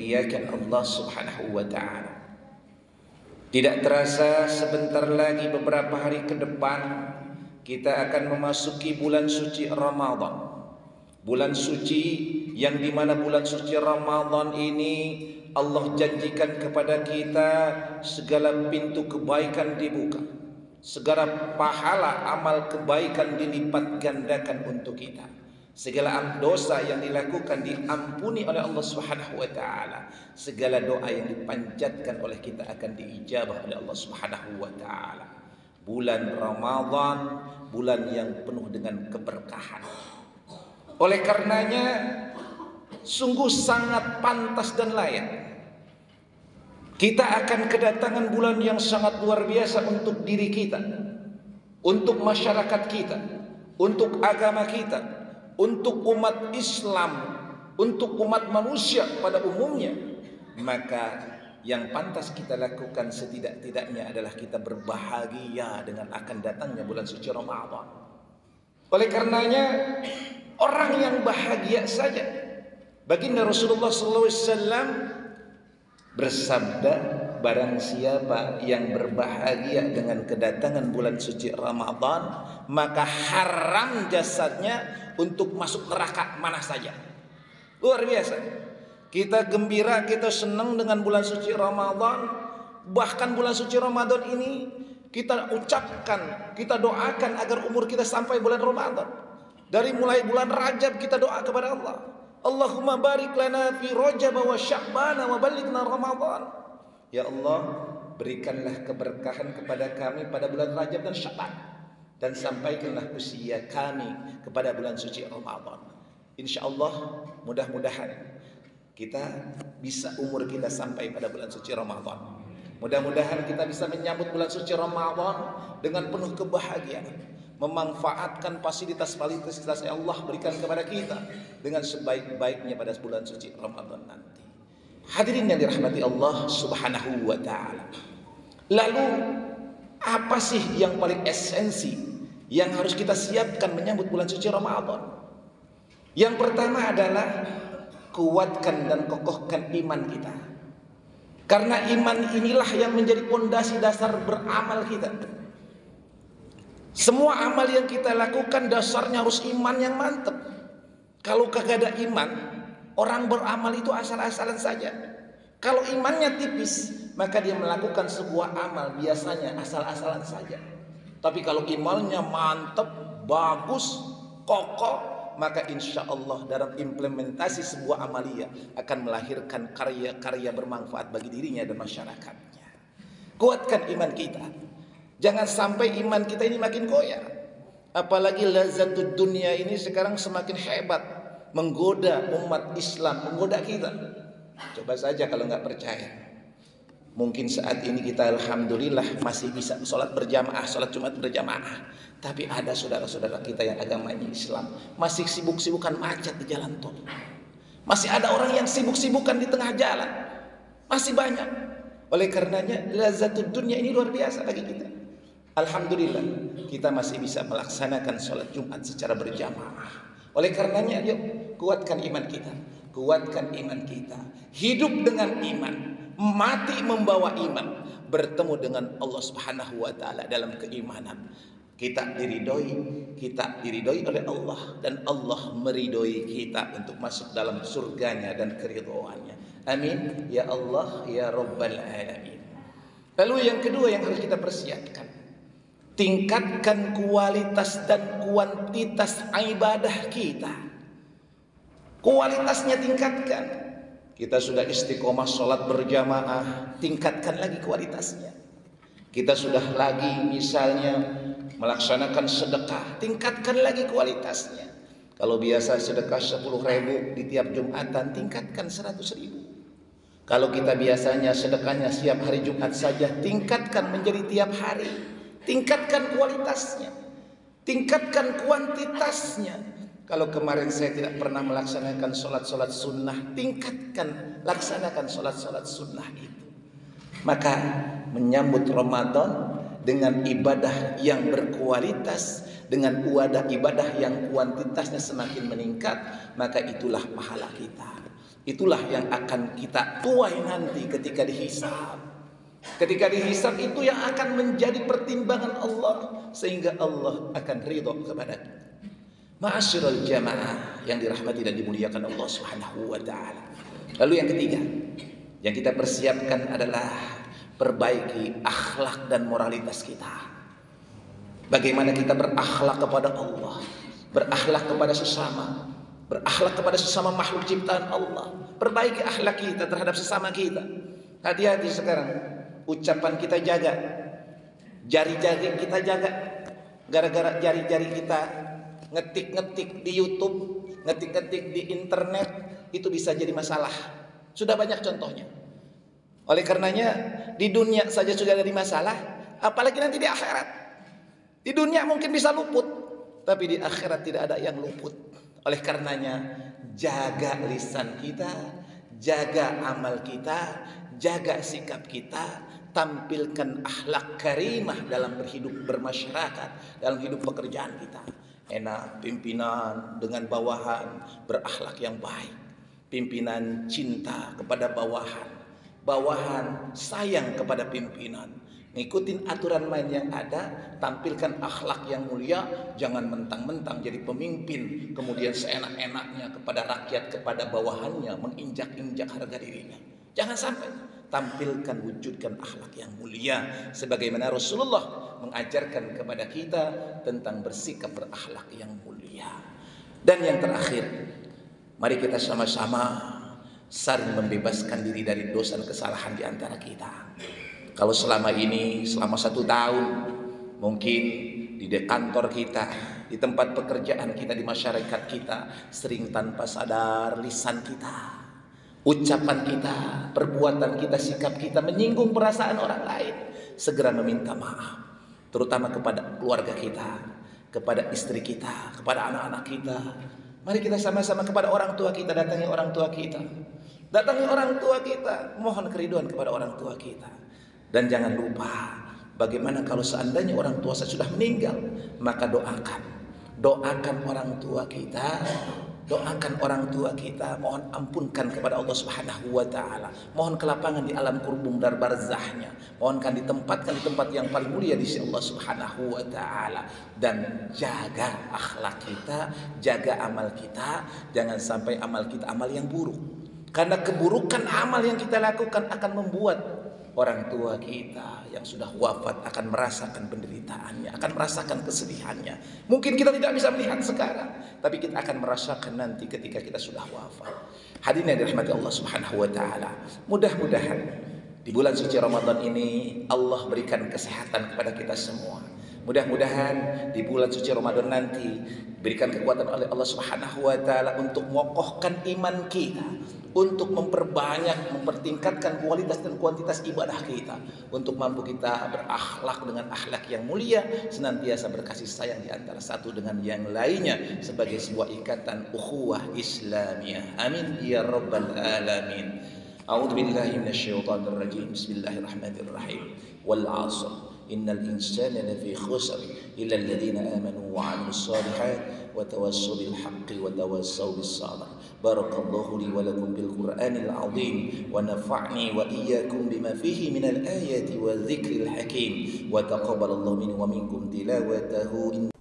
Dimuliakan Allah Subhanahu wa taala. Tidak terasa sebentar lagi, beberapa hari ke depan kita akan memasuki bulan suci Ramadan. Bulan suci yang dimana bulan suci Ramadan ini Allah janjikan kepada kita segala pintu kebaikan dibuka, segala pahala amal kebaikan dilipat gandakan untuk kita. Segala dosa yang dilakukan diampuni oleh Allah Subhanahu wa taala. Segala doa yang dipanjatkan oleh kita akan diijabah oleh Allah Subhanahu wa taala. Bulan Ramadan, bulan yang penuh dengan keberkahan. Oleh karenanya sungguh sangat pantas dan layak kita akan kedatangan bulan yang sangat luar biasa untuk diri kita, untuk masyarakat kita, untuk agama kita, untuk umat Islam, untuk umat manusia pada umumnya. Maka yang pantas kita lakukan setidak-tidaknya adalah kita berbahagia dengan akan datangnya bulan suci Ramadan. Oleh karenanya orang yang bahagia saja. Baginda Rasulullah SAW bersabda, barang siapa yang berbahagia dengan kedatangan bulan suci Ramadan, maka haram jasadnya untuk masuk neraka mana saja. Luar biasa. Kita gembira, kita senang dengan bulan suci Ramadan. Bahkan bulan suci Ramadan ini kita ucapkan, kita doakan agar umur kita sampai bulan Ramadan. Dari mulai bulan Rajab kita doa kepada Allah, Allahumma barik lana fi Rajab wa Sya'ban wa balighna Ramadan. Ya Allah, berikanlah keberkahan kepada kami pada bulan Rajab dan Sya'ban, dan sampaikanlah usia kami kepada bulan suci Ramadan. Insyaallah mudah-mudahan kita bisa umur kita sampai pada bulan suci Ramadan. Mudah-mudahan kita bisa menyambut bulan suci Ramadan dengan penuh kebahagiaan, memanfaatkan fasilitas-fasilitas yang Allah berikan kepada kita dengan sebaik-baiknya pada bulan suci Ramadan nanti. Hadirin yang dirahmati Allah Subhanahu wa taala. Lalu apa sih yang paling esensi yang harus kita siapkan menyambut bulan suci Ramadan? Yang pertama adalah kuatkan dan kokohkan iman kita. Karena iman inilah yang menjadi pondasi dasar beramal kita. Semua amal yang kita lakukan dasarnya harus iman yang mantap. Kalau kagak ada iman, orang beramal itu asal-asalan saja. Kalau imannya tipis, maka dia melakukan sebuah amal biasanya asal-asalan saja. Tapi kalau imannya mantap, bagus, kokoh, maka insya Allah dalam implementasi sebuah amalia akan melahirkan karya-karya bermanfaat bagi dirinya dan masyarakatnya. Kuatkan iman kita. Jangan sampai iman kita ini makin goyah. Apalagi lazatud dunia ini sekarang semakin hebat, menggoda umat Islam, menggoda kita. Coba saja kalau nggak percaya. Mungkin saat ini kita alhamdulillah masih bisa sholat berjamaah, sholat Jumat berjamaah. Tapi ada saudara-saudara kita yang agamanya Islam masih sibuk-sibukan macet di jalan tol. Masih ada orang yang sibuk-sibukan di tengah jalan. Masih banyak. Oleh karenanya lazatud dunia ini luar biasa bagi kita. Alhamdulillah kita masih bisa melaksanakan sholat Jumat secara berjamaah. Oleh karenanya yuk kuatkan iman kita. Kuatkan iman kita. Hidup dengan iman. Mati membawa iman. Bertemu dengan Allah Subhanahu wa taala dalam keimanan. Kita diridhoi oleh Allah, dan Allah meridhoi kita untuk masuk dalam surganya dan keridhoannya. Amin ya Allah ya Rabbal alamin. Lalu yang kedua yang harus kita persiapkan, tingkatkan kualitas dan kuantitas ibadah kita. Kualitasnya tingkatkan. Kita sudah istiqomah sholat berjamaah, tingkatkan lagi kualitasnya. Kita sudah lagi misalnya melaksanakan sedekah, tingkatkan lagi kualitasnya. Kalau biasa sedekah 10.000 di tiap Jumatan, tingkatkan 100.000. Kalau kita biasanya sedekahnya setiap hari Jumat saja, tingkatkan menjadi tiap hari. Tingkatkan kualitasnya, tingkatkan kuantitasnya. Kalau kemarin saya tidak pernah melaksanakan sholat-sholat sunnah, tingkatkan, laksanakan sholat-sholat sunnah itu. Maka menyambut Ramadan dengan ibadah yang berkualitas, dengan ibadah yang kuantitasnya semakin meningkat, maka itulah pahala kita. Itulah yang akan kita tuai nanti ketika dihisab. Ketika dihisab itu yang akan menjadi pertimbangan Allah, sehingga Allah akan ridho kepada kita. Ma'asyiral jamaah yang dirahmati dan dimuliakan Allah Subhanahu wa taala. Lalu yang ketiga yang kita persiapkan adalah perbaiki akhlak dan moralitas kita. Bagaimana kita berakhlak kepada Allah, berakhlak kepada sesama, berakhlak kepada sesama makhluk ciptaan Allah. Perbaiki akhlak kita terhadap sesama kita. Hati-hati sekarang, ucapan kita jaga, jari-jari kita jaga. Gara-gara jari-jari kita ngetik-ngetik di YouTube, ngetik-ngetik di internet, itu bisa jadi masalah. Sudah banyak contohnya. Oleh karenanya di dunia saja sudah ada masalah, apalagi nanti di akhirat. Di dunia mungkin bisa luput, tapi di akhirat tidak ada yang luput. Oleh karenanya jaga lisan kita, jaga amal kita, jaga sikap kita, tampilkan akhlak karimah dalam berhidup bermasyarakat, dalam hidup pekerjaan kita. Enak pimpinan dengan bawahan berakhlak yang baik, pimpinan cinta kepada bawahan, bawahan sayang kepada pimpinan, ngikutin aturan main yang ada, tampilkan akhlak yang mulia. Jangan mentang-mentang jadi pemimpin kemudian seenak-enaknya kepada rakyat, kepada bawahannya, menginjak-injak harga dirinya. Jangan sampai. Tampilkan, wujudkan akhlak yang mulia sebagaimana Rasulullah mengajarkan kepada kita tentang bersikap berakhlak yang mulia. Dan yang terakhir, mari kita sama-sama saling membebaskan diri dari dosa dan kesalahan di antara kita. Kalau selama ini, selama 1 tahun, mungkin di kantor kita, di tempat pekerjaan kita, di masyarakat kita, sering tanpa sadar lisan kita, ucapan kita, perbuatan kita, sikap kita menyinggung perasaan orang lain, segera meminta maaf, terutama kepada keluarga kita, kepada istri kita, kepada anak-anak kita. Mari kita sama-sama kepada orang tua kita, datangi orang tua kita, datangi orang tua kita, mohon keriduan kepada orang tua kita. Dan jangan lupa, bagaimana kalau seandainya orang tua saya sudah meninggal, maka doakan orang tua kita, doakan orang tua kita, mohon ampunkan kepada Allah Subhanahu wa taala, mohon kelapangan di alam kurbum dan barzahnya, mohonkan ditempatkan di tempat yang paling mulia di sisi Allah Subhanahu wa taala. Dan jaga akhlak kita, jaga amal kita, jangan sampai amal kita amal yang buruk, karena keburukan amal yang kita lakukan akan membuat orang tua kita yang sudah wafat akan merasakan penderitaannya, akan merasakan kesedihannya. Mungkin kita tidak bisa melihat sekarang, tapi kita akan merasakan nanti ketika kita sudah wafat. Hadirin yang dirahmati Allah Subhanahu wa taala, mudah-mudahan di bulan suci Ramadan ini Allah berikan kesehatan kepada kita semua. Mudah-mudahan di bulan suci Ramadan nanti berikan kekuatan oleh Allah Subhanahu wa taala untuk mengokohkan iman kita, untuk memperbanyak, mempertingkatkan kualitas dan kuantitas ibadah kita, untuk mampu kita berakhlak dengan akhlak yang mulia, senantiasa berkasih sayang di antara satu dengan yang lainnya sebagai sebuah ikatan ukhuwah Islamiyah. Amin ya rabbal alamin. A'udzu billahi minasyaitonir rajim. Bismillahirrahmanirrahim. Wal 'ashr. Innal insana lafi khusr illa alladhina amanu wa 'amilus shalihat wa tawassaw bil haqqi wa tawassaw bis sabr. Barakallahu li wa lakum bil Qur'anil 'azim wa nafa'ni wa iyyakum bima fihi minal ayati wa dzikril hakim wa taqabbalallahu minni wa minkum tilawatahu.